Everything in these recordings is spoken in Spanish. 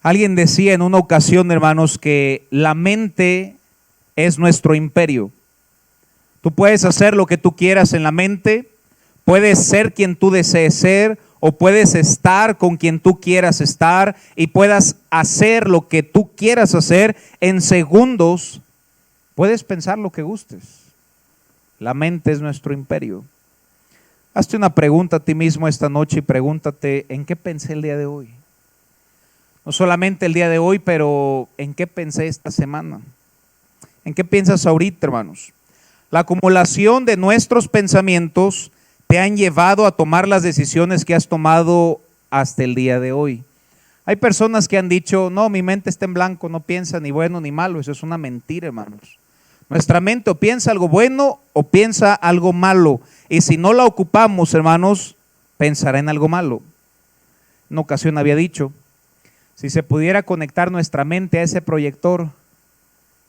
Alguien decía en una ocasión, hermanos, que la mente es nuestro imperio. Tú puedes hacer lo que tú quieras en la mente, puedes ser quien tú desees ser, o puedes estar con quien tú quieras estar y puedas hacer lo que tú quieras hacer en segundos. Puedes pensar lo que gustes. La mente es nuestro imperio. Hazte una pregunta a ti mismo esta noche y pregúntate, ¿en qué pensé el día de hoy? No solamente el día de hoy, pero ¿en qué pensé esta semana? ¿En qué piensas ahorita, hermanos? La acumulación de nuestros pensamientos te han llevado a tomar las decisiones que has tomado hasta el día de hoy. Hay personas que han dicho, no, mi mente está en blanco, no piensa ni bueno ni malo. Eso es una mentira, hermanos. Nuestra mente o piensa algo bueno o piensa algo malo. Y si no la ocupamos, hermanos, pensará en algo malo. En una ocasión había dicho, si se pudiera conectar nuestra mente a ese proyector,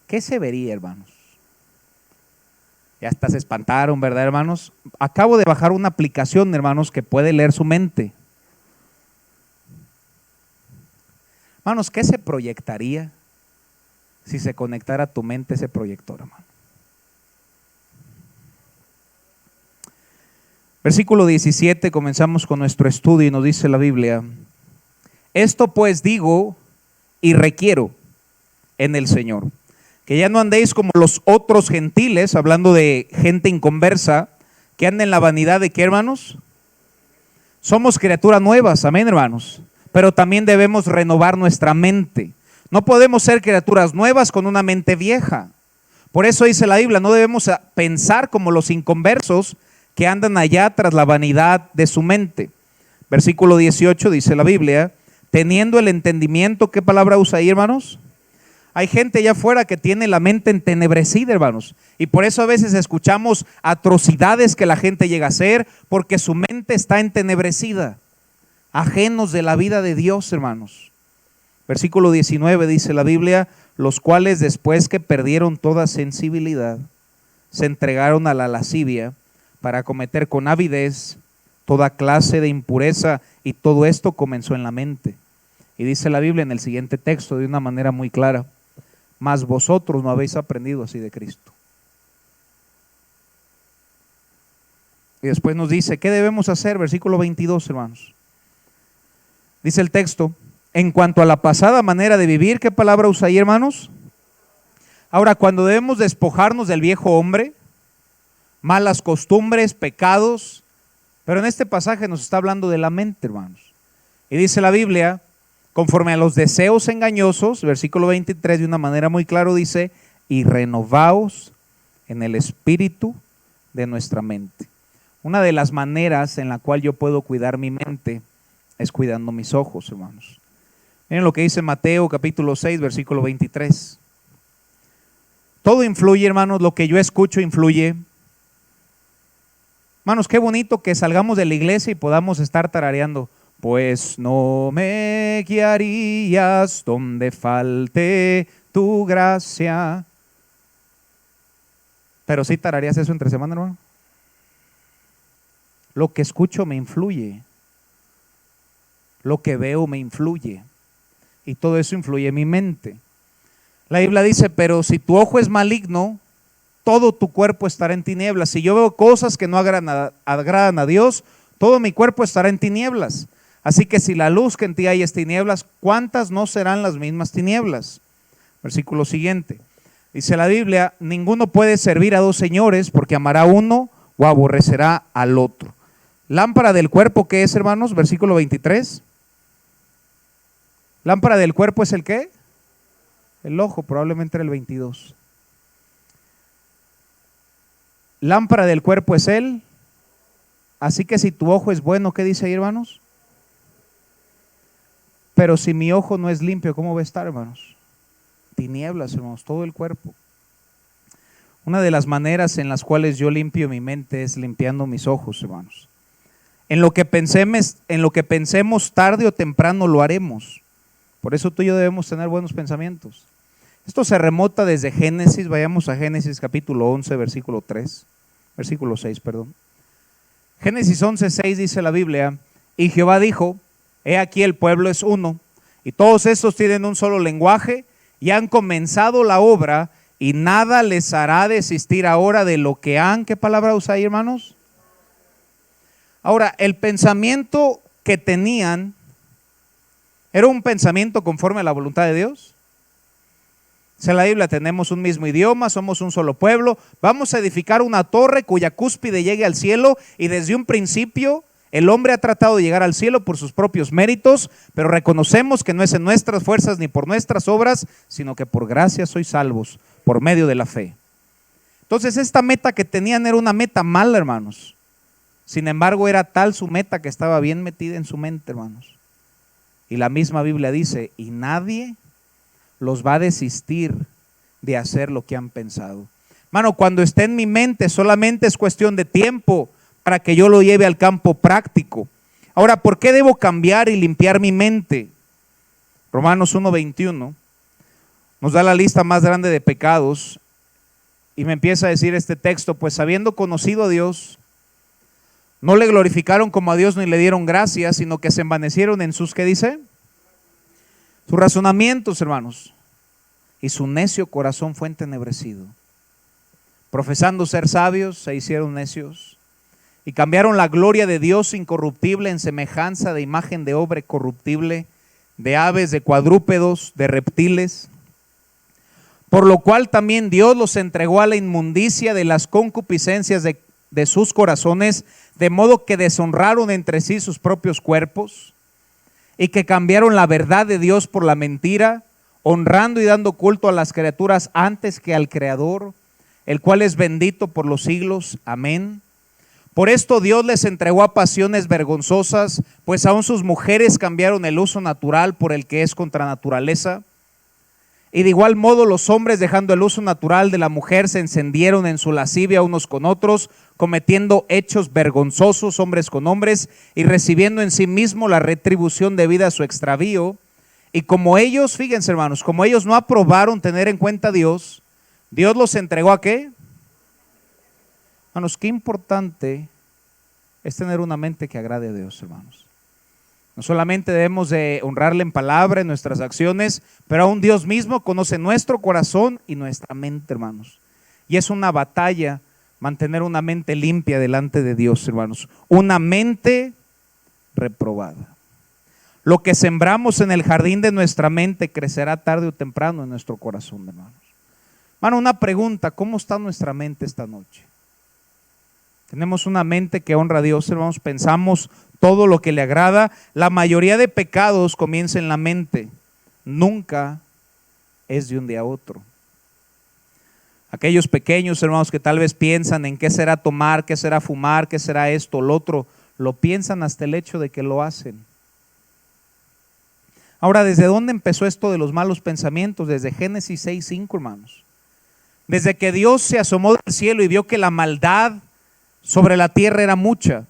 ¿qué se vería, hermanos? Ya hasta se espantaron, ¿verdad, hermanos? Acabo de bajar una aplicación, hermanos, que puede leer su mente. Hermanos, ¿qué se proyectaría si se conectara a tu mente ese proyector, hermano? Versículo 17, comenzamos con nuestro estudio y nos dice la Biblia, esto pues digo y requiero en el Señor, que ya no andéis como los otros gentiles, hablando de gente inconversa, que anda en la vanidad de ¿qué, hermanos? Somos criaturas nuevas, amén, hermanos, pero también debemos renovar nuestra mente. No podemos ser criaturas nuevas con una mente vieja. Por eso dice la Biblia, no debemos pensar como los inconversos que andan allá tras la vanidad de su mente. Versículo 18 dice la Biblia, teniendo el entendimiento, ¿qué palabra usa ahí, hermanos? Hay gente allá afuera que tiene la mente entenebrecida, hermanos, y por eso a veces escuchamos atrocidades que la gente llega a hacer, porque su mente está entenebrecida, ajenos de la vida de Dios, hermanos. Versículo 19 dice la Biblia, los cuales después que perdieron toda sensibilidad, se entregaron a la lascivia para cometer con avidez toda clase de impureza, y todo esto comenzó en la mente. Y dice la Biblia en el siguiente texto de una manera muy clara, mas vosotros no habéis aprendido así de Cristo. Y después nos dice, ¿qué debemos hacer? Versículo 22, hermanos. Dice el texto, en cuanto a la pasada manera de vivir, ¿qué palabra usa ahí, hermanos? Ahora, cuando debemos despojarnos del viejo hombre, malas costumbres, pecados, pero en este pasaje nos está hablando de la mente, hermanos. Y dice la Biblia, conforme a los deseos engañosos, versículo 23 de una manera muy clara dice, y renovaos en el espíritu de nuestra mente. Una de las maneras en la cual yo puedo cuidar mi mente es cuidando mis ojos, hermanos. Miren lo que dice Mateo capítulo 6, versículo 23. Todo influye, hermanos, lo que yo escucho influye. Hermanos, qué bonito que salgamos de la iglesia y podamos estar tarareando. Pues no me guiarías donde falte tu gracia. Pero sí tarareas eso entre semana, hermano. Lo que escucho me influye. Lo que veo me influye. Y todo eso influye en mi mente. La Biblia dice, pero si tu ojo es maligno, todo tu cuerpo estará en tinieblas. Si yo veo cosas que no agradan a Dios, todo mi cuerpo estará en tinieblas. Así que si la luz que en ti hay es tinieblas, ¿cuántas no serán las mismas tinieblas? Versículo siguiente. Dice la Biblia, ninguno puede servir a dos señores porque amará a uno o aborrecerá al otro. Lámpara del cuerpo, ¿qué es, hermanos? Versículo 23. Lámpara del cuerpo es el ¿qué? El ojo, probablemente era el 22. Lámpara del cuerpo es él. Así que si tu ojo es bueno, ¿qué dice ahí, hermanos? Pero si mi ojo no es limpio, ¿cómo va a estar, hermanos? Tinieblas, hermanos, todo el cuerpo. Una de las maneras en las cuales yo limpio mi mente es limpiando mis ojos, hermanos. En lo que pensemos tarde o temprano lo haremos. Por eso tú y yo debemos tener buenos pensamientos. Esto se remota desde Génesis. Vayamos a Génesis capítulo 11, versículo 6, perdón. Génesis 11, 6 dice la Biblia, y Jehová dijo, he aquí el pueblo es uno, Y todos estos tienen un solo lenguaje y han comenzado la obra y nada les hará desistir ahora de lo que han, ¿qué palabra usa ahí, hermanos? Ahora, el pensamiento que tenían era un pensamiento conforme a la voluntad de Dios. En la Biblia tenemos un mismo idioma, somos un solo pueblo, vamos a edificar una torre cuya cúspide llegue al cielo, y desde un principio el hombre ha tratado de llegar al cielo por sus propios méritos, pero reconocemos que no es en nuestras fuerzas ni por nuestras obras, sino que por gracia sois salvos, por medio de la fe. Entonces esta meta que tenían era una meta mala, hermanos. Sin embargo, era tal su meta que estaba bien metida en su mente, hermanos. Y la misma Biblia dice, y nadie los va a desistir de hacer lo que han pensado. Hermano, cuando esté en mi mente solamente es cuestión de tiempo para que yo lo lleve al campo práctico. Ahora, ¿por qué debo cambiar y limpiar mi mente? Romanos 1:21 nos da la lista más grande de pecados y me empieza a decir este texto, pues habiendo conocido a Dios, no le glorificaron como a Dios ni le dieron gracias, sino que se envanecieron en sus, ¿qué dice? Sus razonamientos, hermanos, y su necio corazón fue entenebrecido. Profesando ser sabios, se hicieron necios y cambiaron la gloria de Dios incorruptible en semejanza de imagen de hombre corruptible, de aves, de cuadrúpedos, de reptiles. Por lo cual también Dios los entregó a la inmundicia de las concupiscencias de sus corazones, de modo que deshonraron entre sí sus propios cuerpos, y que cambiaron la verdad de Dios por la mentira, honrando y dando culto a las criaturas antes que al Creador, el cual es bendito por los siglos. Amén. Por esto Dios les entregó a pasiones vergonzosas, pues aún sus mujeres cambiaron el uso natural por el que es contra naturaleza. Y de igual modo los hombres, dejando el uso natural de la mujer, se encendieron en su lascivia unos con otros, cometiendo hechos vergonzosos hombres con hombres, y recibiendo en sí mismo la retribución debida a su extravío. Y como ellos, fíjense hermanos, como ellos no aprobaron tener en cuenta a Dios, Dios los entregó ¿a qué? Hermanos, qué importante es tener una mente que agrade a Dios, hermanos. No solamente debemos de honrarle en palabra, en nuestras acciones, pero aún Dios mismo conoce nuestro corazón y nuestra mente, hermanos. Y es una batalla mantener una mente limpia delante de Dios, hermanos. Una mente reprobada. Lo que sembramos en el jardín de nuestra mente crecerá tarde o temprano en nuestro corazón, hermanos. Hermano, una pregunta, ¿cómo está nuestra mente esta noche? Tenemos una mente que honra a Dios, hermanos, pensamos todo lo que le agrada. La mayoría de pecados comienza en la mente, nunca es de un día a otro. Aquellos pequeños, hermanos, que tal vez piensan en qué será tomar, qué será fumar, qué será esto o lo otro, lo piensan hasta el hecho de que lo hacen. Ahora, ¿desde dónde empezó esto de los malos pensamientos? Desde Génesis 6:5, hermanos. Desde que Dios se asomó del cielo y vio que la maldad sobre la tierra era mucha.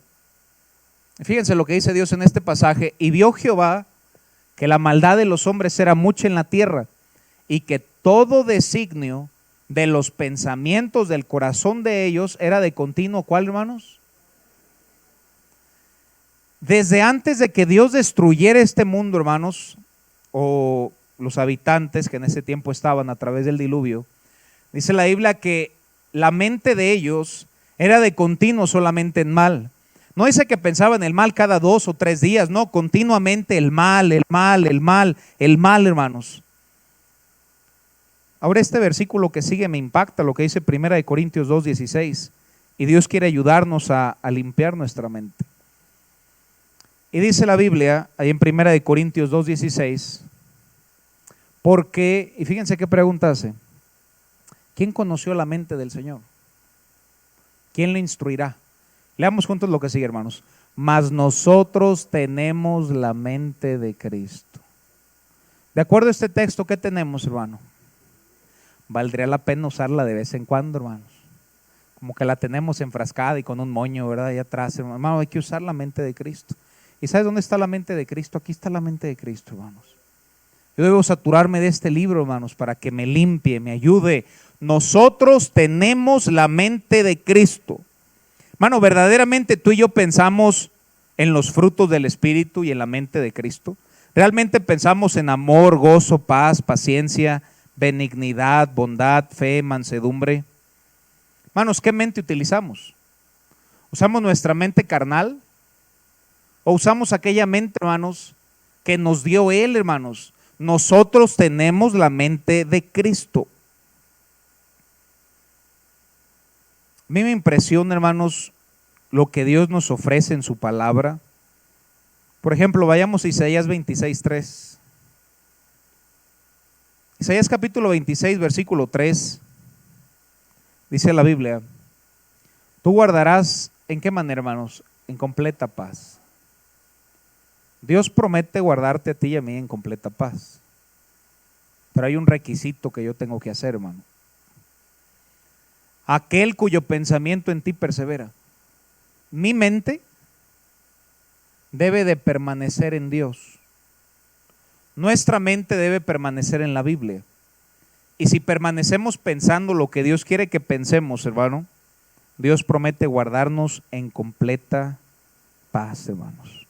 Fíjense lo que dice Dios en este pasaje. Y vio Jehová que la maldad de los hombres era mucha en la tierra, y que todo designio de los pensamientos del corazón de ellos era de continuo, ¿cuál, hermanos? Desde antes de que Dios destruyera este mundo, hermanos, o los habitantes que en ese tiempo estaban a través del diluvio, dice la Biblia que la mente de ellos era de continuo solamente en mal. No dice que pensaban el mal cada 2 o 3 días, no, continuamente el mal, el mal, el mal, el mal, hermanos. Ahora este versículo que sigue me impacta, lo que dice 1 Corintios 2:16, y Dios quiere ayudarnos a limpiar nuestra mente. Y dice la Biblia, ahí en 1 Corintios 2:16, porque, y fíjense qué pregunta hace, ¿quién conoció la mente del Señor? ¿Quién le instruirá? Leamos juntos lo que sigue, hermanos. Mas nosotros tenemos la mente de Cristo. De acuerdo a este texto, ¿qué tenemos, hermano? Valdría la pena usarla de vez en cuando, hermanos. Como que la tenemos enfrascada y con un moño, ¿verdad? Ahí atrás, hermano, hay que usar la mente de Cristo. ¿Y sabes dónde está la mente de Cristo? Aquí está la mente de Cristo, hermanos. Yo debo saturarme de este libro, hermanos, para que me limpie, me ayude. Nosotros tenemos la mente de Cristo. Hermano, verdaderamente tú y yo pensamos en los frutos del Espíritu y en la mente de Cristo. ¿Realmente pensamos en amor, gozo, paz, paciencia, benignidad, bondad, fe, mansedumbre? Hermanos, ¿qué mente utilizamos? ¿Usamos nuestra mente carnal? ¿O usamos aquella mente, hermanos, que nos dio Él, hermanos? Nosotros tenemos la mente de Cristo. A mí me impresiona, hermanos, lo que Dios nos ofrece en su palabra. Por ejemplo, vayamos a Isaías 26:3. Isaías capítulo 26, versículo 3. Dice la Biblia: tú guardarás, ¿en qué manera, hermanos? En completa paz. Dios promete guardarte a ti y a mí en completa paz. Pero hay un requisito que yo tengo que hacer, hermano. Aquel cuyo pensamiento en ti persevera. Mi mente debe de permanecer en Dios. Nuestra mente debe permanecer en la Biblia. Y si permanecemos pensando lo que Dios quiere que pensemos, hermano, Dios promete guardarnos en completa paz, hermanos.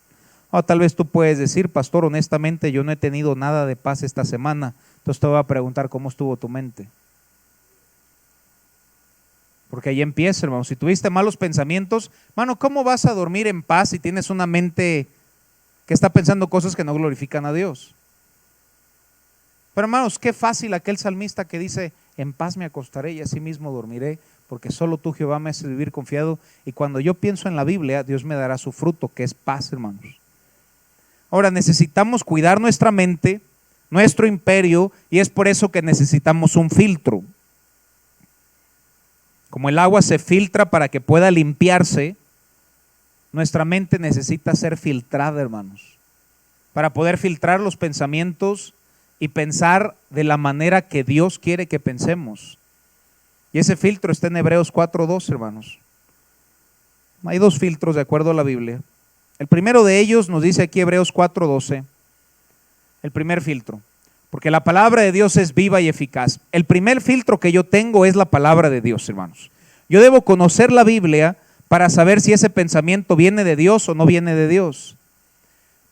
O tal vez tú puedes decir: pastor, honestamente yo no he tenido nada de paz esta semana. Entonces te voy a preguntar: ¿cómo estuvo tu mente? Porque ahí empieza, hermano. Si tuviste malos pensamientos, hermano, ¿cómo vas a dormir en paz si tienes una mente que está pensando cosas que no glorifican a Dios? Pero hermanos, qué fácil aquel salmista que dice: en paz me acostaré y así mismo dormiré, porque solo tú, Jehová, me haces vivir confiado. Y cuando yo pienso en la Biblia, Dios me dará su fruto, que es paz, hermanos. Ahora necesitamos cuidar nuestra mente, nuestro imperio, y es por eso que necesitamos un filtro. Como el agua se filtra para que pueda limpiarse, nuestra mente necesita ser filtrada, hermanos, para poder filtrar los pensamientos y pensar de la manera que Dios quiere que pensemos. Y ese filtro está en Hebreos 4:2, hermanos. Hay dos filtros de acuerdo a la Biblia. El primero de ellos nos dice aquí Hebreos 4:12, el primer filtro, porque la palabra de Dios es viva y eficaz. El primer filtro que yo tengo es la palabra de Dios, hermanos. Yo debo conocer la Biblia para saber si ese pensamiento viene de Dios o no viene de Dios.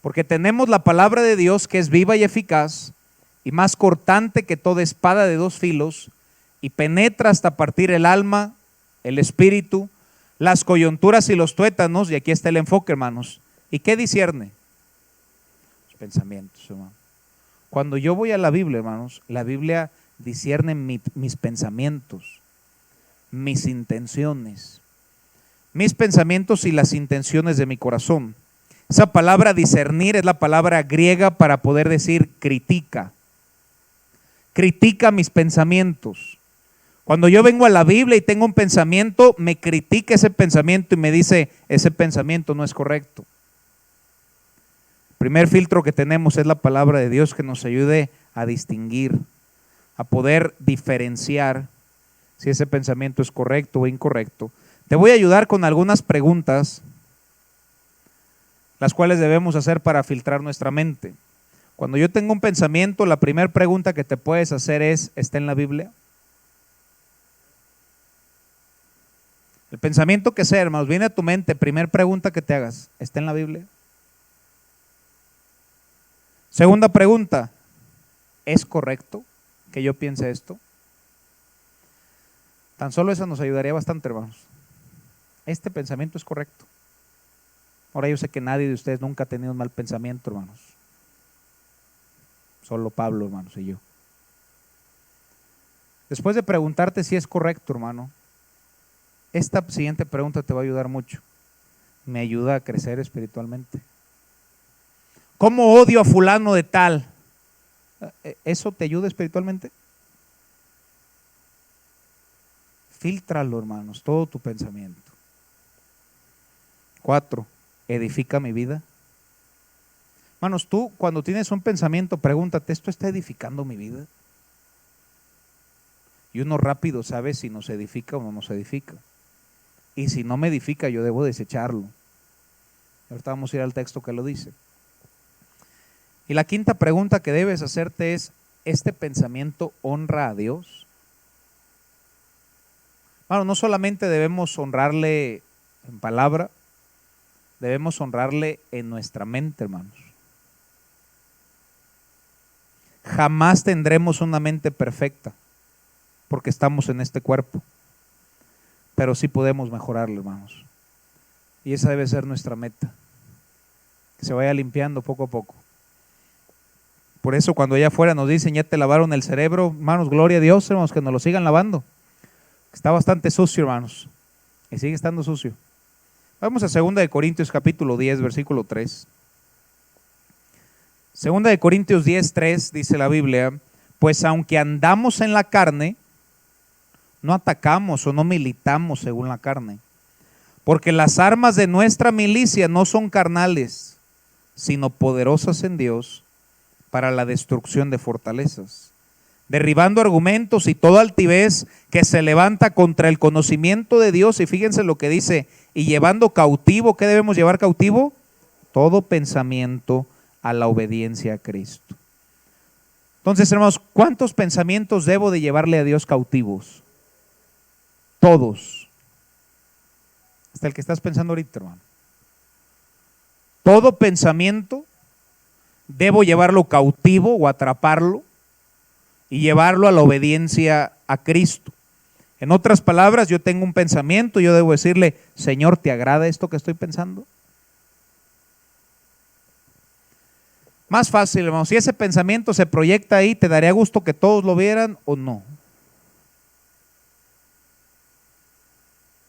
Porque tenemos la palabra de Dios que es viva y eficaz y más cortante que toda espada de dos filos, y penetra hasta partir el alma, el espíritu, las coyunturas y los tuétanos, y aquí está el enfoque, hermanos. ¿Y qué discierne? Los pensamientos, hermano. Cuando yo voy a la Biblia, hermanos, la Biblia discierne mis pensamientos, mis intenciones, mis pensamientos y las intenciones de mi corazón. Esa palabra discernir es la palabra griega para poder decir critica. Critica mis pensamientos. Cuando yo vengo a la Biblia y tengo un pensamiento, me critica ese pensamiento y me dice: ese pensamiento no es correcto. El primer filtro que tenemos es la palabra de Dios, que nos ayude a distinguir, a poder diferenciar si ese pensamiento es correcto o incorrecto. Te voy a ayudar con algunas preguntas, las cuales debemos hacer para filtrar nuestra mente. Cuando yo tengo un pensamiento, la primera pregunta que te puedes hacer es: ¿está en la Biblia? El pensamiento que sea, hermanos, viene a tu mente, primera pregunta que te hagas: ¿está en la Biblia? Segunda pregunta: ¿es correcto que yo piense esto? Tan solo eso nos ayudaría bastante, hermanos. Este pensamiento es correcto. Ahora yo sé que nadie de ustedes nunca ha tenido un mal pensamiento, hermanos. Solo Pablo, hermanos, y yo. Después de preguntarte si es correcto, hermano, esta siguiente pregunta te va a ayudar mucho. Me ayuda a crecer espiritualmente. ¿Cómo odio a fulano de tal? ¿Eso te ayuda espiritualmente? Fíltralo, hermanos, todo tu pensamiento. 4. ¿Edifica mi vida? Hermanos, tú cuando tienes un pensamiento, pregúntate: ¿esto está edificando mi vida? Y uno rápido sabe si nos edifica o no nos edifica. Y si no me edifica, yo debo desecharlo. Ahorita vamos a ir al texto que lo dice. Y la quinta pregunta que debes hacerte es: ¿este pensamiento honra a Dios? Bueno, no solamente debemos honrarle en palabra, debemos honrarle en nuestra mente, hermanos. Jamás tendremos una mente perfecta porque estamos en este cuerpo, pero sí podemos mejorarlo, hermanos. Y esa debe ser nuestra meta, que se vaya limpiando poco a poco. Por eso cuando allá afuera nos dicen, ya te lavaron el cerebro, hermanos, gloria a Dios, hermanos, que nos lo sigan lavando. Está bastante sucio, hermanos, y sigue estando sucio. Vamos a 2 Corintios capítulo 10, versículo 3. 2 Corintios 10, 3 dice la Biblia, pues aunque andamos en la carne, no atacamos o no militamos según la carne, porque las armas de nuestra milicia no son carnales, sino poderosas en Dios para la destrucción de fortalezas, derribando argumentos y toda altivez que se levanta contra el conocimiento de Dios. Y fíjense lo que dice, y llevando cautivo, ¿qué debemos llevar cautivo? Todo pensamiento a la obediencia a Cristo. Entonces, hermanos, ¿cuántos pensamientos debo de llevarle a Dios cautivos? Todos. Hasta el que estás pensando ahorita, hermano. Todo pensamiento debo llevarlo cautivo o atraparlo y llevarlo a la obediencia a Cristo. En otras palabras, yo tengo un pensamiento, yo debo decirle, Señor, ¿te agrada esto que estoy pensando? Más fácil, hermano, si ese pensamiento se proyecta ahí, ¿te daría gusto que todos lo vieran o no?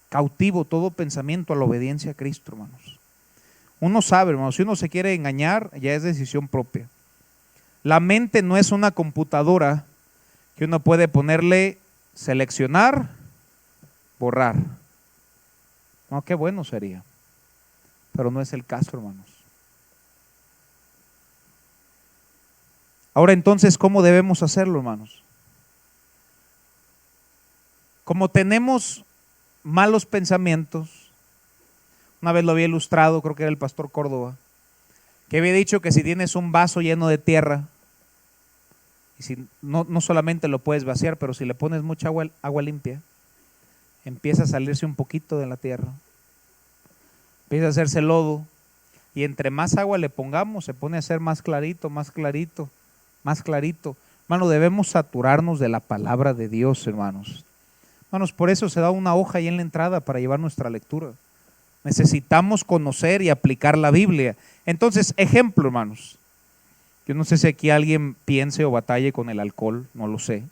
Cautivo todo pensamiento a la obediencia a Cristo, hermanos. Uno sabe, hermanos, si uno se quiere engañar, ya es decisión propia. La mente no es una computadora que uno puede ponerle seleccionar, borrar. No, qué bueno sería, pero no es el caso, hermanos. Ahora entonces, ¿cómo debemos hacerlo, hermanos? Como tenemos malos pensamientos, una vez lo había ilustrado, creo que era el pastor Córdoba, que había dicho que si tienes un vaso lleno de tierra, y si no solamente lo puedes vaciar, pero si le pones mucha agua limpia, empieza a salirse un poquito de la tierra, empieza a hacerse lodo, y entre más agua le pongamos, se pone a ser más clarito, más clarito, más clarito. Hermano, debemos saturarnos de la palabra de Dios, hermanos. Hermanos, por eso se da una hoja ahí en la entrada para llevar nuestra lectura. Necesitamos conocer y aplicar la Biblia. Entonces, ejemplo, hermanos. Yo no sé si aquí alguien piense o batalle con el alcohol, no lo sé.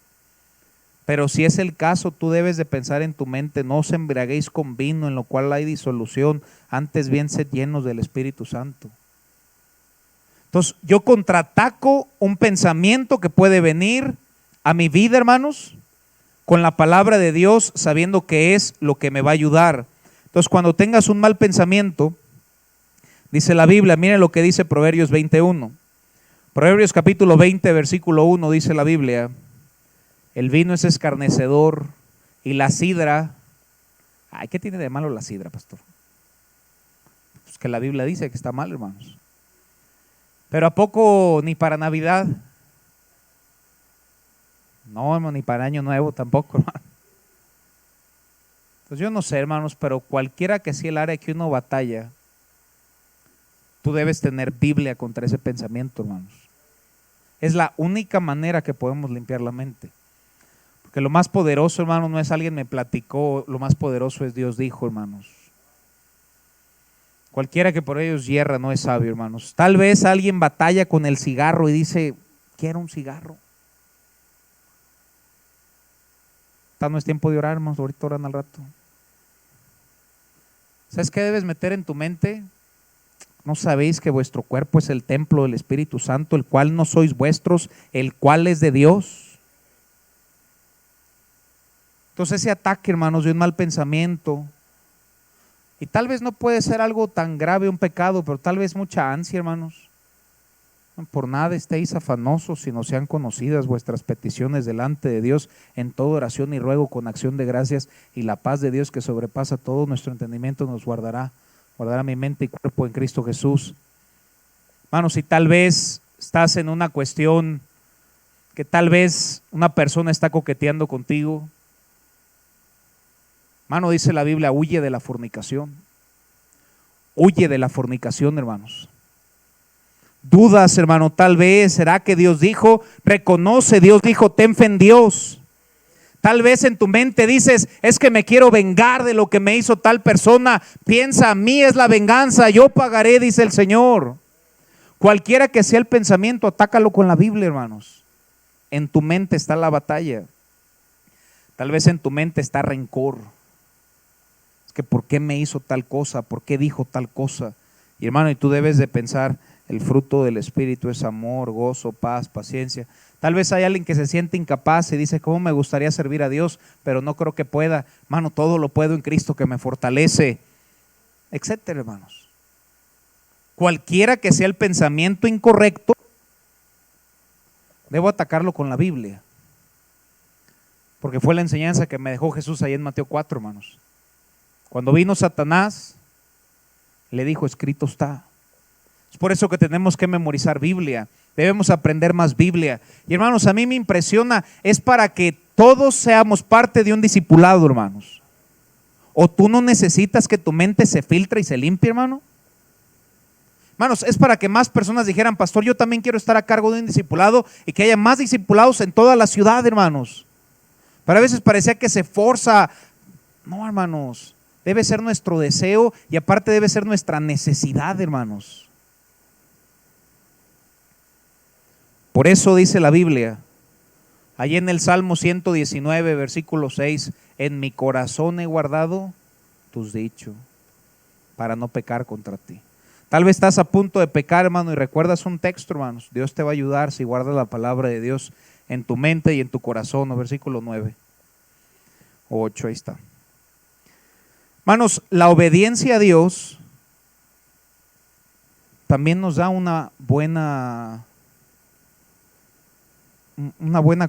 Pero si es el caso, tú debes de pensar en tu mente, no os embriaguéis con vino en lo cual hay disolución, antes bien sed llenos del Espíritu Santo. Entonces, yo contraataco un pensamiento que puede venir a mi vida, hermanos, con la palabra de Dios, sabiendo que es lo que me va a ayudar. Entonces, cuando tengas un mal pensamiento, dice la Biblia, miren lo que dice Proverbios 21. Proverbios capítulo 20, versículo 1, dice la Biblia, el vino es escarnecedor y la sidra, ay, ¿qué tiene de malo la sidra, pastor? Pues que la Biblia dice que está mal, hermanos. Pero ¿a poco ni para Navidad? No, hermano, ni para Año Nuevo tampoco, hermano. Pues yo no sé, hermanos, pero cualquiera que sea el área que uno batalla, tú debes tener Biblia contra ese pensamiento, hermanos. Es la única manera que podemos limpiar la mente. Porque lo más poderoso, hermano, no es alguien me platicó, lo más poderoso es Dios dijo, hermanos. Cualquiera que por ellos hierra no es sabio, hermanos. Tal vez alguien batalla con el cigarro y dice, quiero un cigarro. No es tiempo de orar, hermanos, ahorita oran al rato. ¿Sabes qué debes meter en tu mente? ¿No sabéis que vuestro cuerpo es el templo del Espíritu Santo, el cual no sois vuestros, el cual es de Dios? Entonces ese ataque, hermanos, de un mal pensamiento, y tal vez no puede ser algo tan grave, un pecado, pero tal vez mucha ansia, hermanos. Por nada estéis afanosos, sino sean conocidas vuestras peticiones delante de Dios en toda oración y ruego con acción de gracias, y la paz de Dios que sobrepasa todo nuestro entendimiento nos guardará mi mente y cuerpo en Cristo Jesús. Hermanos, si tal vez estás en una cuestión que tal vez una persona está coqueteando contigo, hermano, dice la Biblia, huye de la fornicación. Huye de la fornicación, hermanos. Dudas, hermano, tal vez, ¿será que Dios dijo? Reconoce, Dios dijo, ten fe en Dios. Tal vez en tu mente dices, es que me quiero vengar de lo que me hizo tal persona. Piensa, a mí es la venganza, yo pagaré, dice el Señor. Cualquiera que sea el pensamiento, atácalo con la Biblia, hermanos. En tu mente está la batalla. Tal vez en tu mente está rencor. Es que ¿por qué me hizo tal cosa? ¿Por qué dijo tal cosa? Y hermano, y tú debes de pensar, el fruto del Espíritu es amor, gozo, paz, paciencia. Tal vez hay alguien que se siente incapaz y dice, ¿cómo me gustaría servir a Dios? Pero no creo que pueda. Hermano, todo lo puedo en Cristo que me fortalece, etcétera, hermanos. Cualquiera que sea el pensamiento incorrecto, debo atacarlo con la Biblia. Porque fue la enseñanza que me dejó Jesús ahí en Mateo 4, hermanos. Cuando vino Satanás, le dijo, escrito está. Es por eso que tenemos que memorizar Biblia. Debemos aprender más Biblia. Y hermanos, a mí me impresiona, es para que todos seamos parte de un discipulado, hermanos. ¿O tú no necesitas que tu mente se filtre y se limpie, hermano? Hermanos, es para que más personas dijeran, pastor, yo también quiero estar a cargo de un discipulado y que haya más discipulados en toda la ciudad, hermanos. Pero a veces parecía que se forza. No, hermanos, debe ser nuestro deseo y aparte debe ser nuestra necesidad, hermanos. Por eso dice la Biblia, allí en el Salmo 119, versículo 6, en mi corazón he guardado tus dichos para no pecar contra ti. Tal vez estás a punto de pecar, hermano, y recuerdas un texto, hermanos. Dios te va a ayudar si guardas la palabra de Dios en tu mente y en tu corazón, versículo 9 o 8, ahí está. Hermanos, la obediencia a Dios también nos da una buena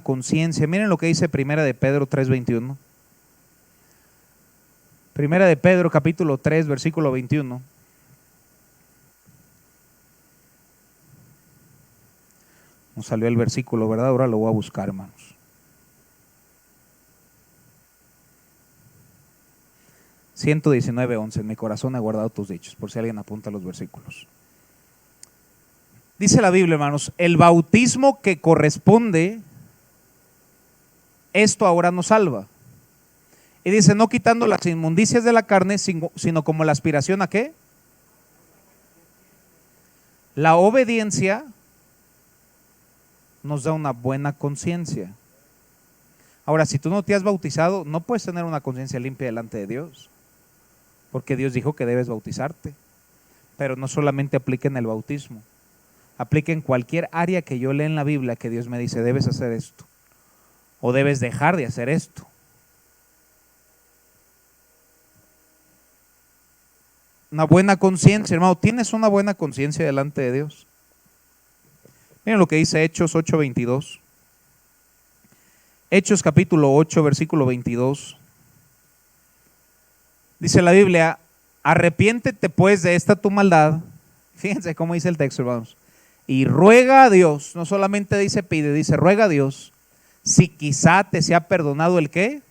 conciencia. Miren lo que dice Primera de Pedro 3:21. Primera de Pedro capítulo 3, versículo 21. Nos salió el versículo, ¿verdad? Ahora lo voy a buscar, hermanos. (119:11) en mi corazón he guardado tus dichos, por si alguien apunta los versículos. Dice la Biblia, hermanos, el bautismo que corresponde, esto ahora nos salva. Y dice, no quitando las inmundicias de la carne, sino como la aspiración ¿a qué? La obediencia nos da una buena conciencia. Ahora, si tú no te has bautizado, no puedes tener una conciencia limpia delante de Dios, porque Dios dijo que debes bautizarte. Pero no solamente aplica en el bautismo, aplica en cualquier área que yo lea en la Biblia que Dios me dice, debes hacer esto, o debes dejar de hacer esto. Una buena conciencia, hermano, ¿tienes una buena conciencia delante de Dios? Miren lo que dice Hechos 8:22. Hechos capítulo 8, versículo 22. Dice la Biblia, arrepiéntete pues de esta tu maldad. Fíjense cómo dice el texto, hermanos. Y ruega a Dios, no solamente dice pide, dice ruega a Dios, si quizá te sea perdonado el ¿qué?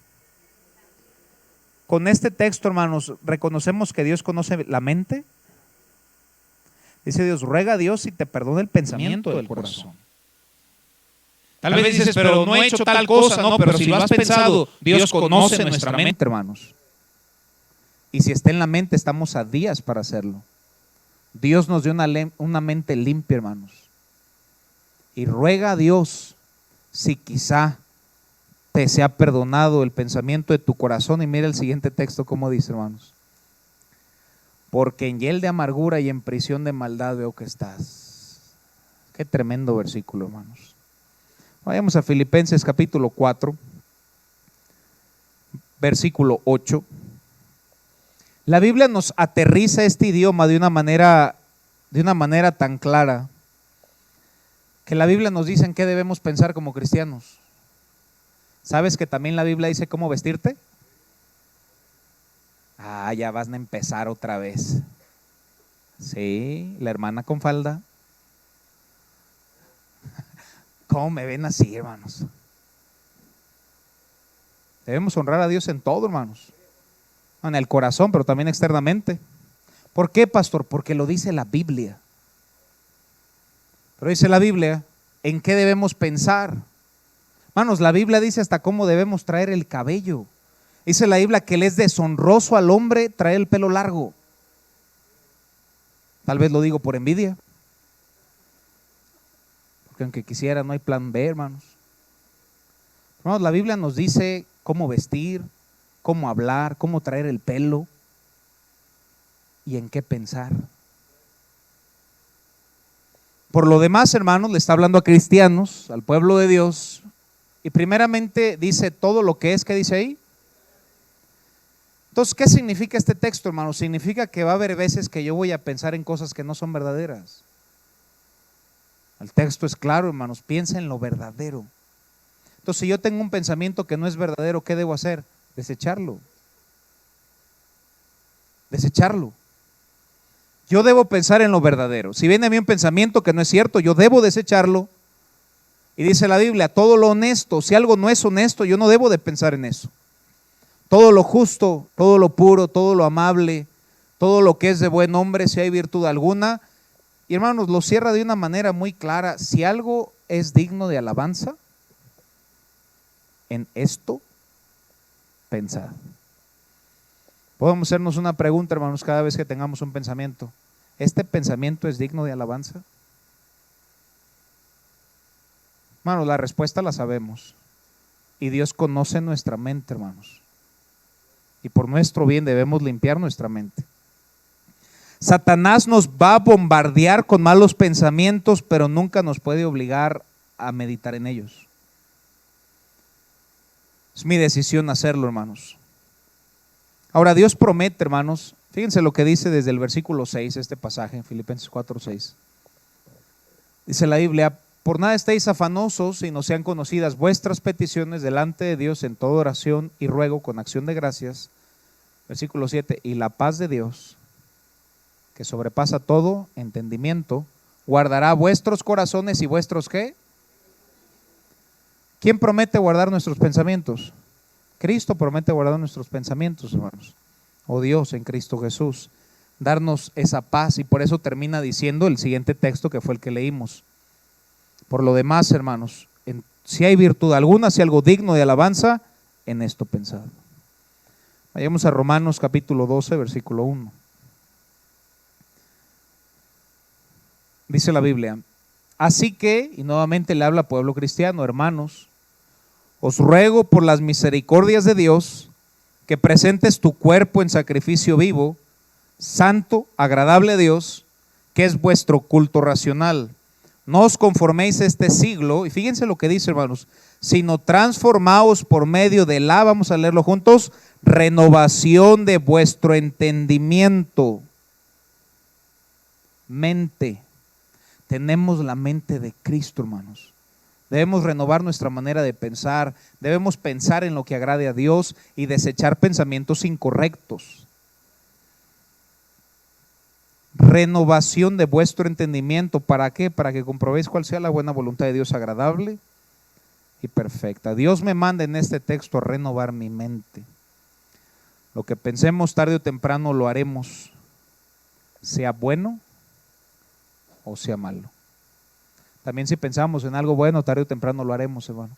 Con este texto, hermanos, reconocemos que Dios conoce la mente. Dice Dios, ruega a Dios y te perdona el pensamiento del corazón. Tal vez dices, pero no he hecho tal cosa, no, pero si lo has pensado, Dios conoce nuestra mente, hermanos. Y si está en la mente, estamos a días para hacerlo. Dios nos dio una mente limpia, hermanos. Y ruega a Dios si quizá te sea perdonado el pensamiento de tu corazón. Y mira el siguiente texto como dice, hermanos. Porque en hiel de amargura y en prisión de maldad veo que estás. Qué tremendo versículo, hermanos. Vayamos a Filipenses capítulo 4, versículo 8. La Biblia nos aterriza este idioma de una manera tan clara que la Biblia nos dice en qué debemos pensar como cristianos. ¿Sabes que también la Biblia dice cómo vestirte? Ya vas a empezar otra vez. Sí, la hermana con falda. ¿Cómo me ven así, hermanos? Debemos honrar a Dios en todo, hermanos. En el corazón, pero también externamente. ¿Por qué, pastor? Porque lo dice la Biblia. Pero dice la Biblia, ¿en qué debemos pensar? Hermanos, la Biblia dice hasta cómo debemos traer el cabello. Dice la Biblia que le es deshonroso al hombre traer el pelo largo. Tal vez lo digo por envidia, porque aunque quisiera no hay plan B, hermanos. Hermanos, la Biblia nos dice cómo vestir, cómo hablar, cómo traer el pelo y en qué pensar. Por lo demás, hermanos, le está hablando a cristianos, al pueblo de Dios, y primeramente dice todo lo que es, ¿qué dice ahí? Entonces, ¿qué significa este texto, hermanos? Significa que va a haber veces que yo voy a pensar en cosas que no son verdaderas. El texto es claro, hermanos, piensa en lo verdadero. Entonces, si yo tengo un pensamiento que no es verdadero, ¿qué debo hacer? Desecharlo. Desecharlo. Yo debo pensar en lo verdadero. Si viene a mí un pensamiento que no es cierto, yo debo desecharlo. Y dice la Biblia, todo lo honesto, si algo no es honesto, yo no debo de pensar en eso. Todo lo justo, todo lo puro, todo lo amable, todo lo que es de buen hombre, si hay virtud alguna. Y hermanos, lo cierra de una manera muy clara. Si algo es digno de alabanza, en esto pensad. Podemos hacernos una pregunta, hermanos, cada vez que tengamos un pensamiento. ¿Este pensamiento es digno de alabanza? Hermanos, la respuesta la sabemos. Y Dios conoce nuestra mente, hermanos. Y por nuestro bien debemos limpiar nuestra mente. Satanás nos va a bombardear con malos pensamientos, pero nunca nos puede obligar a meditar en ellos. Es mi decisión hacerlo, hermanos. Ahora Dios promete, hermanos, fíjense lo que dice desde el versículo 6, este pasaje en Filipenses 4:6. Dice la Biblia, por nada estéis afanosos, sino sean conocidas vuestras peticiones delante de Dios en toda oración y ruego con acción de gracias. Versículo 7, y la paz de Dios, que sobrepasa todo entendimiento, guardará vuestros corazones y vuestros ¿qué? ¿Quién promete guardar nuestros pensamientos? Cristo promete guardar nuestros pensamientos, hermanos. O Dios en Cristo Jesús, darnos esa paz, y por eso termina diciendo el siguiente texto que fue el que leímos. Por lo demás, hermanos, si hay virtud alguna, si algo digno de alabanza, en esto pensad. Vayamos a Romanos capítulo 12, versículo 1. Dice la Biblia, así que, y nuevamente le habla al pueblo cristiano, hermanos, os ruego por las misericordias de Dios que presentes tu cuerpo en sacrificio vivo, santo, agradable a Dios, que es vuestro culto racional. No os conforméis a este siglo, y fíjense lo que dice, hermanos, sino transformaos por medio de la, vamos a leerlo juntos, renovación de vuestro entendimiento. Mente. Tenemos la mente de Cristo, hermanos. Debemos renovar nuestra manera de pensar, debemos pensar en lo que agrade a Dios y desechar pensamientos incorrectos. Renovación de vuestro entendimiento, ¿para qué? Para que comprobéis cuál sea la buena voluntad de Dios agradable y perfecta. Dios me manda en este texto a renovar mi mente. Lo que pensemos tarde o temprano lo haremos, sea bueno o sea malo. También si pensamos en algo bueno, tarde o temprano lo haremos, hermano.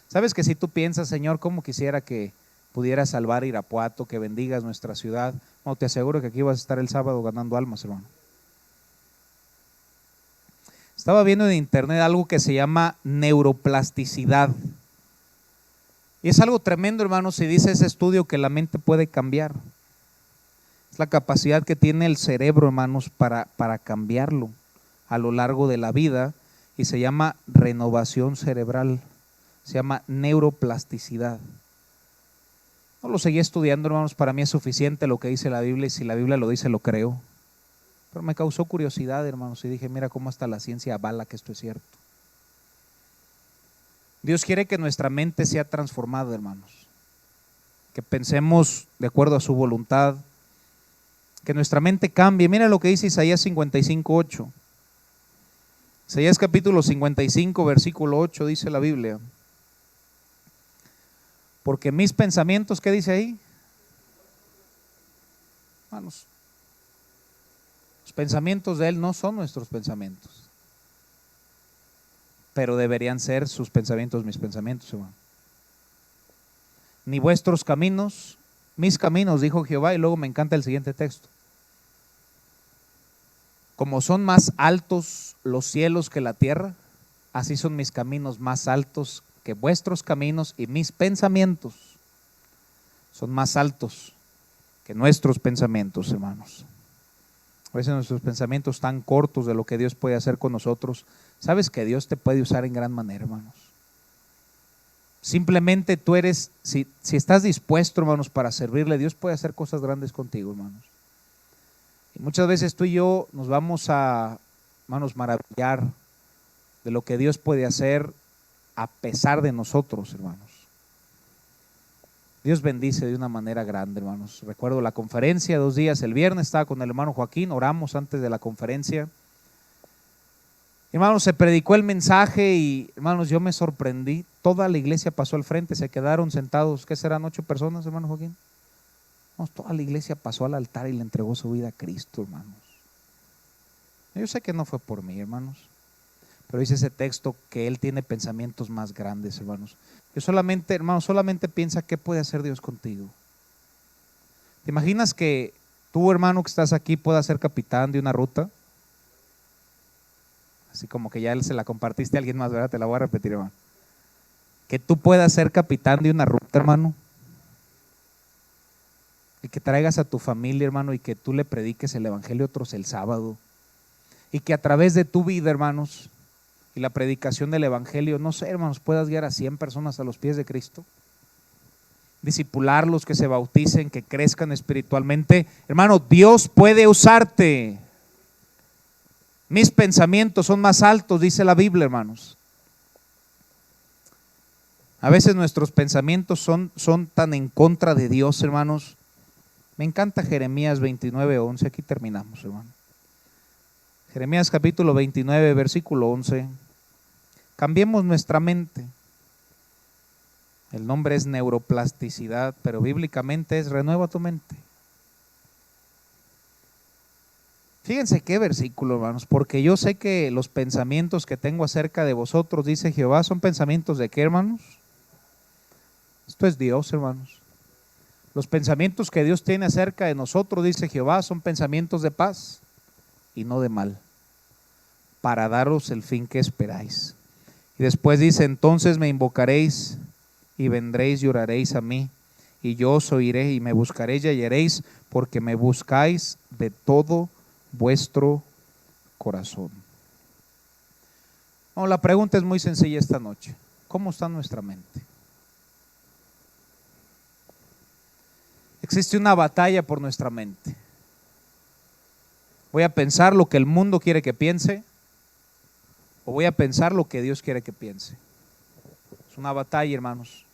¿Sabes que si tú piensas, Señor, cómo quisiera que pudieras salvar Irapuato, que bendigas nuestra ciudad? No, te aseguro que aquí vas a estar el sábado ganando almas, hermano. Estaba viendo en internet algo que se llama neuroplasticidad. Y es algo tremendo, hermano, si dice ese estudio que la mente puede cambiar. Es la capacidad que tiene el cerebro, hermanos, para cambiarlo a lo largo de la vida. Y se llama renovación cerebral, se llama neuroplasticidad. No lo seguí estudiando, hermanos, para mí es suficiente lo que dice la Biblia, y si la Biblia lo dice, lo creo. Pero me causó curiosidad, hermanos, y dije, mira cómo hasta la ciencia avala que esto es cierto. Dios quiere que nuestra mente sea transformada, hermanos, que pensemos de acuerdo a su voluntad, que nuestra mente cambie. Mira lo que dice Isaías 55:8. Isaías capítulo 55, versículo 8, dice la Biblia. Porque mis pensamientos, ¿qué dice ahí? Hermanos, los pensamientos de Él no son nuestros pensamientos. pero deberían ser sus pensamientos mis pensamientos, hermano. Ni vuestros caminos, mis caminos, dijo Jehová, y luego me encanta el siguiente texto. Como son más altos los cielos que la tierra, así son mis caminos más altos que vuestros caminos, y mis pensamientos son más altos que nuestros pensamientos, hermanos. A veces nuestros pensamientos están cortos de lo que Dios puede hacer con nosotros. Sabes que Dios te puede usar en gran manera, hermanos. Simplemente tú eres, si estás dispuesto, hermanos, para servirle, Dios puede hacer cosas grandes contigo, hermanos. Y muchas veces tú y yo nos vamos a, hermanos, maravillar de lo que Dios puede hacer a pesar de nosotros, hermanos. Dios bendice de una manera grande, hermanos. Recuerdo la conferencia, 2 días, el viernes estaba con el hermano Joaquín, oramos antes de la conferencia. Hermanos, se predicó el mensaje y, hermanos, yo me sorprendí. Toda la iglesia pasó al frente, se quedaron sentados, ¿qué serán? 8 personas, hermano Joaquín. Toda la iglesia pasó al altar y le entregó su vida a Cristo, hermanos. Yo sé que no fue por mí, hermanos, pero dice ese texto que Él tiene pensamientos más grandes, hermanos. Yo solamente, hermanos, solamente piensa qué puede hacer Dios contigo. ¿Te imaginas que tú, hermano, que estás aquí, puedas ser capitán de una ruta? Así como que ya se la compartiste a alguien más, ¿verdad? Te la voy a repetir, hermano. Que tú puedas ser capitán de una ruta, hermano. Y que traigas a tu familia, hermano, y que tú le prediques el evangelio a otros el sábado. Y que a través de tu vida, hermanos, y la predicación del evangelio, no sé, hermanos, puedas guiar a 100 personas a los pies de Cristo. Discipularlos, que se bauticen, que crezcan espiritualmente. Hermano, Dios puede usarte. Mis pensamientos son más altos, dice la Biblia, hermanos. A veces nuestros pensamientos son tan en contra de Dios, hermanos. Me encanta Jeremías 29:11, aquí terminamos, hermano. Jeremías capítulo 29, versículo 11. Cambiemos nuestra mente. El nombre es neuroplasticidad, pero bíblicamente es renueva tu mente. Fíjense qué versículo, hermanos, porque yo sé que los pensamientos que tengo acerca de vosotros, dice Jehová, son pensamientos de qué, hermanos. Esto es Dios, hermanos. Los pensamientos que Dios tiene acerca de nosotros, dice Jehová, son pensamientos de paz y no de mal, para daros el fin que esperáis. Y después dice, entonces me invocaréis y vendréis y oraréis a mí, y yo os oiré y me buscaréis y hallaréis, porque me buscáis de todo vuestro corazón. No, la pregunta es muy sencilla esta noche. ¿Cómo está nuestra mente? Existe una batalla por nuestra mente. ¿Voy a pensar lo que el mundo quiere que piense? ¿O voy a pensar lo que Dios quiere que piense? Es una batalla, hermanos.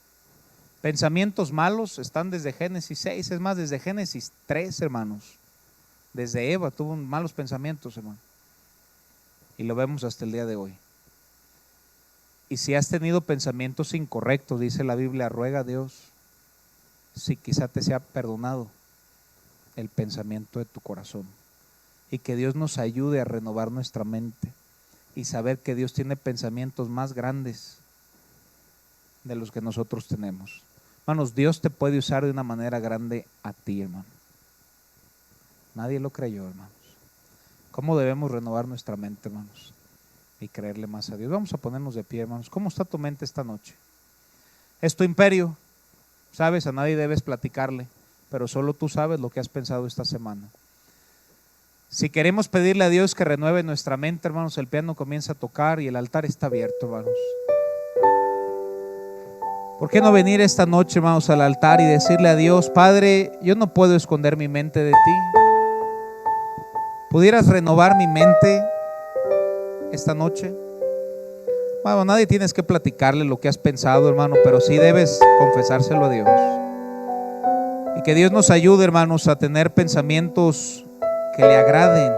Pensamientos malos están desde Génesis 6, es más, desde Génesis 3, hermanos. Desde Eva tuvo malos pensamientos, hermano. Y lo vemos hasta el día de hoy. Y si has tenido pensamientos incorrectos, dice la Biblia, ruega a Dios si quizá te sea perdonado el pensamiento de tu corazón. Y que Dios nos ayude a renovar nuestra mente y saber que Dios tiene pensamientos más grandes de los que nosotros tenemos. Hermanos, Dios te puede usar de una manera grande a ti, hermano. Nadie lo creyó, hermanos. ¿Cómo debemos renovar nuestra mente, hermanos? Y creerle más a Dios. Vamos a ponernos de pie, hermanos. ¿Cómo está tu mente esta noche? ¿Es tu imperio? Sabes, a nadie debes platicarle, pero solo tú sabes lo que has pensado esta semana. Si queremos pedirle a Dios que renueve nuestra mente, hermanos, el piano comienza a tocar y el altar está abierto, hermanos. ¿Por qué no venir esta noche, hermanos, al altar y decirle a Dios, Padre, yo no puedo esconder mi mente de ti? ¿Pudieras renovar mi mente esta noche? Bueno, nadie tienes que platicarle lo que has pensado, hermano, pero sí debes confesárselo a Dios. Y que Dios nos ayude, hermanos, a tener pensamientos que le agraden.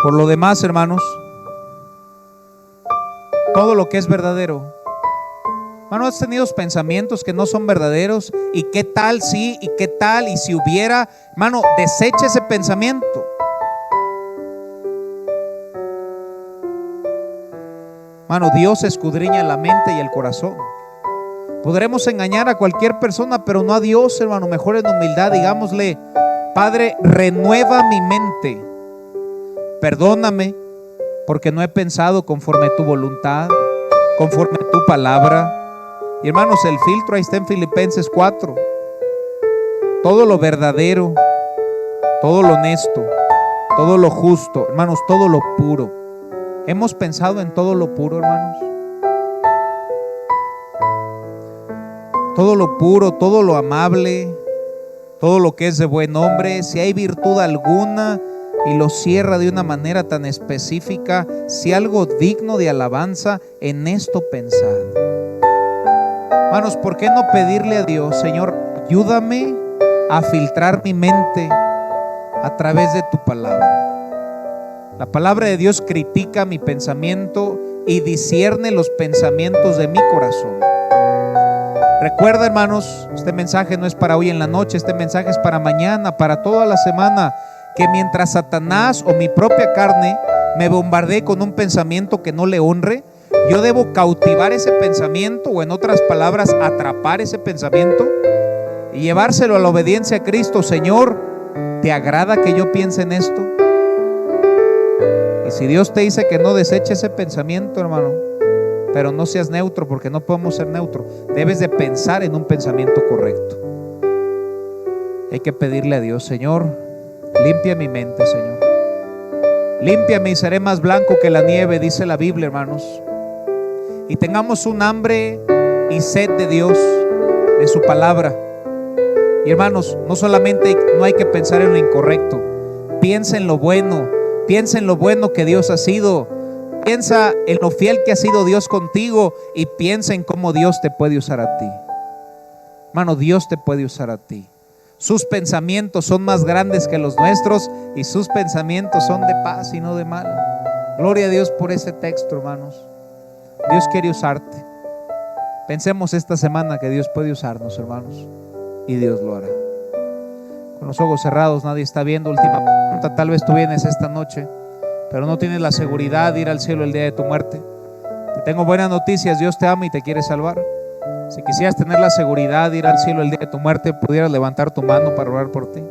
Por lo demás, hermanos, todo lo que es verdadero, Hermano, ¿has tenido pensamientos que no son verdaderos? ¿Y qué tal si? ¿Y qué tal? Y si hubiera, hermano, desecha ese pensamiento. Hermano, Dios escudriña la mente y el corazón. Podremos engañar a cualquier persona, pero no a Dios, hermano. Mejor en humildad digámosle: Padre, renueva mi mente. Perdóname porque no he pensado conforme a tu voluntad, conforme a tu palabra. Y hermanos, el filtro ahí está en Filipenses 4. Todo lo verdadero, todo lo honesto, todo lo justo, hermanos, todo lo puro. ¿Hemos pensado en todo lo puro, hermanos? Todo lo puro, todo lo amable, todo lo que es de buen nombre, si hay virtud alguna, y lo cierra de una manera tan específica, si algo digno de alabanza, en esto pensad. Hermanos, ¿por qué no pedirle a Dios: Señor, ayúdame a filtrar mi mente a través de tu palabra? La palabra de Dios critica mi pensamiento y discierne los pensamientos de mi corazón. Recuerda, hermanos, este mensaje no es para hoy en la noche, este mensaje es para mañana, para toda la semana, que mientras Satanás o mi propia carne me bombardee con un pensamiento que no le honre, yo debo cautivar ese pensamiento, o en otras palabras, atrapar ese pensamiento y llevárselo a la obediencia a Cristo. Señor, ¿te agrada que yo piense en esto? Y si Dios te dice que no, deseche ese pensamiento, hermano, pero no seas neutro, porque no podemos ser neutros. Debes de pensar en un pensamiento correcto. Hay que pedirle a Dios: Señor, limpia mi mente, Señor. Límpiame y seré más blanco que la nieve, dice la Biblia, hermanos. Y tengamos un hambre y sed de Dios, de su palabra. Y hermanos, no solamente no hay que pensar en lo incorrecto, piensa en lo bueno. Piensa en lo bueno que Dios ha sido. Piensa en lo fiel que ha sido Dios contigo, y piensa en cómo Dios te puede usar a ti. Hermano, Dios te puede usar a ti. Sus pensamientos son más grandes que los nuestros, y sus pensamientos son de paz y no de mal. Gloria a Dios por ese texto, hermanos. Dios quiere usarte. Pensemos esta semana que Dios puede usarnos, hermanos, y Dios lo hará. Con los ojos cerrados, nadie está viendo. Última pregunta: tal vez tú vienes esta noche, pero no tienes la seguridad de ir al cielo el día de tu muerte. Te tengo buenas noticias: Dios te ama y te quiere salvar. Si quisieras tener la seguridad de ir al cielo el día de tu muerte, pudieras levantar tu mano para orar por ti.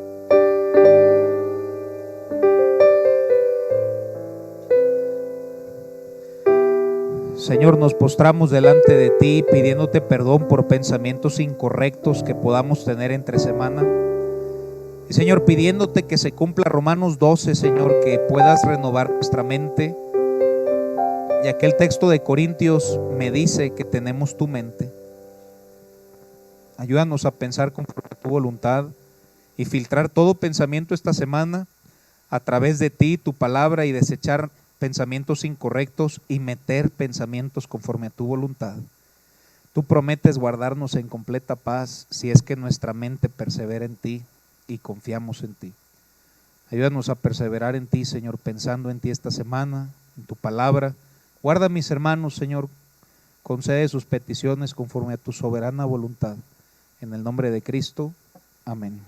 Señor, nos postramos delante de ti pidiéndote perdón por pensamientos incorrectos que podamos tener entre semana. Y Señor, pidiéndote que se cumpla Romanos 12, Señor, que puedas renovar nuestra mente. Y aquel texto de Corintios me dice que tenemos tu mente. Ayúdanos a pensar conforme a tu voluntad y filtrar todo pensamiento esta semana a través de ti, tu palabra, y desechar pensamientos incorrectos y meter pensamientos conforme a tu voluntad. Tú prometes guardarnos en completa paz si es que nuestra mente persevera en ti y confiamos en ti. Ayúdanos a perseverar en ti, Señor, pensando en ti esta semana, en tu palabra. Guarda a mis hermanos, Señor, concede sus peticiones conforme a tu soberana voluntad. En el nombre de Cristo, amén.